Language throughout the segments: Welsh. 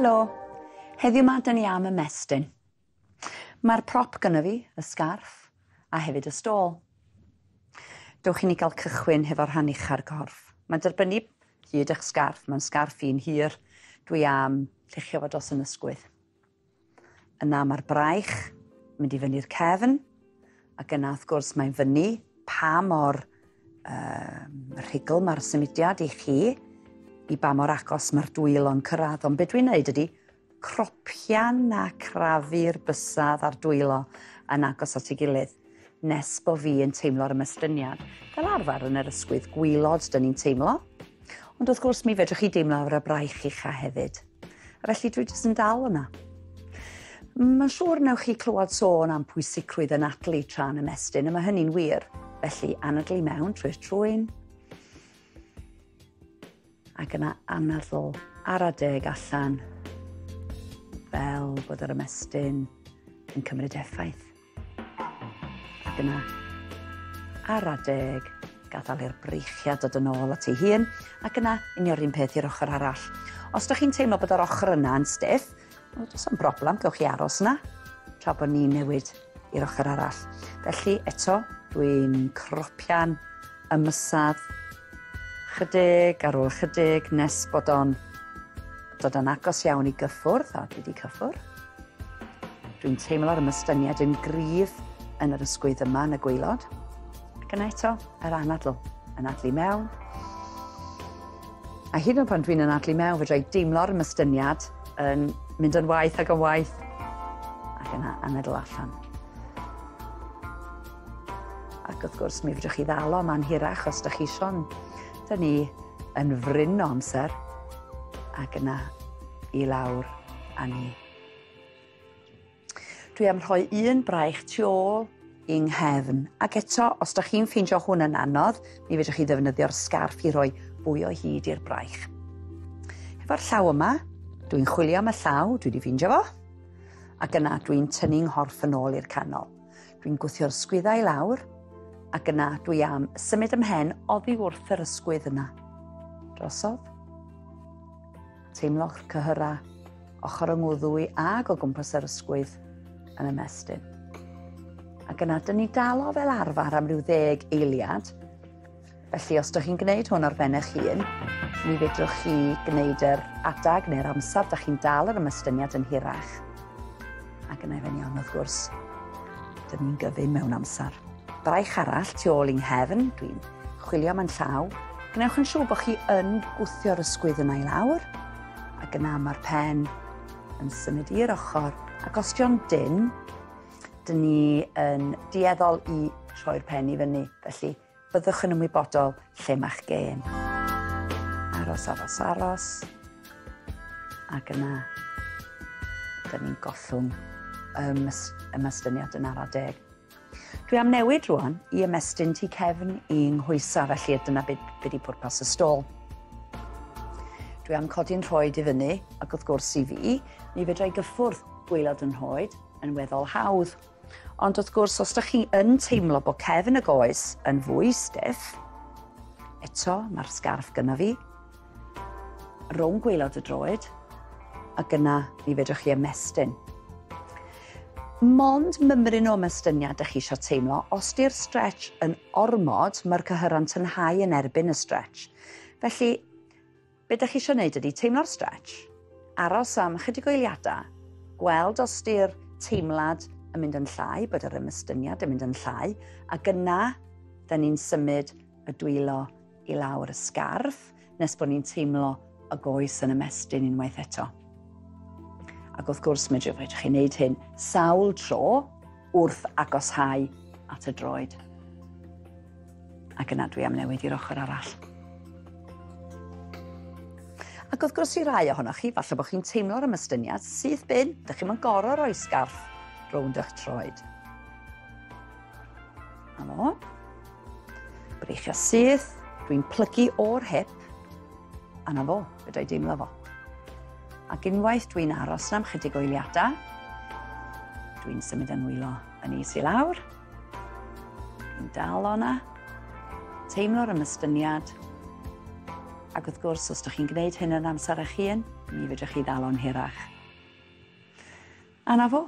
Helo, heddiw ma dyn ni am ymestyn. Mae'r prop gyda fi, y sgarff, a hefyd y stôl. Dewch i ni gael cychwyn hefo'r rhan ucha'r corff. Mae'n derbynnu hyd eich sgarff, mae'n sgarff fi'n hir. Dwi am lluchio fo dros yn ysgwydd. Yna mae'r braich mynd i fyny'r cefn, ac yna wrth gwrs mae'n fyny pa mor rhugl mae'r symudiad i chi, i ba mor agos mae'r dwylo'n cyrraedd. Ond beth dwi'n neud ydy cropian a crafu'r bysedd a'r dwylo yn agos at ei gilydd, nes bo fi yn teimlo'r ymestiniad. Fel arfer yn yr ysgwydd gwylod dyn ni'n teimlo, ond wrth gwrs mi fedrwch chi deimlo ar y braich ucha hefyd. Felly dwi jyst yn dal yna. Mae'n siŵr newch chi clywed sôn am pwysigrwydd yn atlu tra'n ymestyn, a mae hynny'n wir. Felly anadlu mewn trwy'r trwyn, ac yna anadl ar adeg allan, fel bod yr ymestyn yn cymryd effaith. Ac yna ar adeg gadael i'r breichiad dod yn ôl at ei hun, ac yna unio'r un peth i'r ochr arall. Os ydych chi'n teimlo bod yr ochr yna yn stiff, does am broblem, gewch chi aros yna, tra bod ni'n newid i'r ochr arall. Felly eto, dwi'n cropian ymysad chydig ar ôl chydig nes bod o'n dod yn agos iawn i gyffwrdd, a dwi wedi cyffwrdd. Dwi'n teimlo'r ymystyniad yn gryf yn yr ysgwydd yma yn y gwaelod. Ac yna eto, yr anadl, anadlu mewn. A hyd yn oed pan dwi'n anadlu mewn, fedra i deimlo'r ymystyniad yn mynd yn waith ac yn waith. Ac yna anadl allan. Ac wrth gwrs, mi fedrwch chi ddal o man hirach os ydych chi eisiau. Dyn ni yn fryn o amser, ac yna i lawr a ni. Dwi am rhoi un braich tu ôl i'n nghefn, ac eto, os ydych chi'n ffeindio hwn yn anodd, mi fedrwch chi ddefnyddio'r sgarff i roi fwy o hyd i'r braich. Efo'r llaw yma, dwi'n chwilio am y llaw, dwi wedi ffeindio fo, ac yna dwi'n tynnu'n nghorff yn ôl i'r canol. Dwi'n gwthio'r sgwyddau i lawr, ac yna dwi am symud ymhen oddi wrth yr ysgwydd yna. Drosodd. Teimlo'r cyhyra ochr yng ngwddwy ag o gwmpas yr ysgwydd yn ymestyn. Ac yna, dyn ni dal o fel arfer am ryw 10 eiliad. Felly, os ydych chi'n gwneud hwn ar ben eich hun, mi fedrwch chi gwneud yr adag neu'r amser, ydych chi'n dal yr ymystyniad yn hirach. Ac yna i fyny wrth gwrs, dyn ni'n gyfyn mewn amser. Braich arall tu ôl i'n nghefn, dwi'n chwilio am yn llaw. Gnewch yn siŵr bod chi yn gwthio'r ysgwydd yna i lawr, ac yna mae'r pen yn symud i'r ochr, ac os di'n dyn, dyn ni yn dueddol i troi'r pen i fyny, felly byddwch yn ymwybodol lle mae'ch gen. Aros, aros, aros, ac yna dyn ni'n gollwng ymystyniad yn ara deg. Dwi am newid rwan i ymestyn tu cefn i'n nghwysa, felly dyna beth ydy pwrpas y stôl. Dwi am codi'n rhoed i fyny, ac wrth gwrs i fi, mi fedra i gyffwrdd gwaelod yn rhoed yn weddol hawdd. Ond wrth gwrs, os ydych chi yn teimlo bod cefn y goes yn fwy stiff, eto mae'r sgarff gyda fi, rhwng gwaelod y droed, ac yna mi fedrwch chi ymestyn. Mond mymryn o ymystyniad ydych chi eisiau teimlo, os di'r stretch yn ormod, mae'r cyhyra'n tynhau yn erbyn y stretch. Felly, beth ydych chi eisiau gwneud ydy teimlo'r stretch, aros am chydig o eiliadau, gweld os di'r teimlad yn mynd yn llai, bod yr ymystyniad yn mynd yn llai, ac yna, da ni'n symud y dwylo i lawr y sgarff, nes bod ni'n teimlo y goes yn ymestyn unwaith eto. Ac wrth gwrs, mi fedrwch chi wneud hyn sawl tro wrth agoshau at y droed. Ac yna dwi am newid i'r ochr arall. Ac wrth gwrs i rai ohonoch chi, falle bod chi'n teimlo'r ymystyniad sydd bin, ydych chi'n gorfod rhoi sgarff rownd eich troed. A mo. Breichio syth, dwi'n plygu o'r hip, a na fo, fedra i deimlo fo. Ac unwaith dwi'n aros am chydig o eiliadau, dwi'n symud yn wylo yn is i lawr. Dwi'n dal o'na, teimlo'r ymystyniad, Ac wrth gwrs, os ydych chi'n gwneud hyn yn amser eich hun, mi fedrwch chi ddal o'n hirach. A na fo.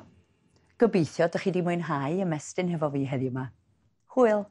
Gobeithio ydych chi wedi mwynhau ymestyn hefo fi heddiw yma. Hwyl!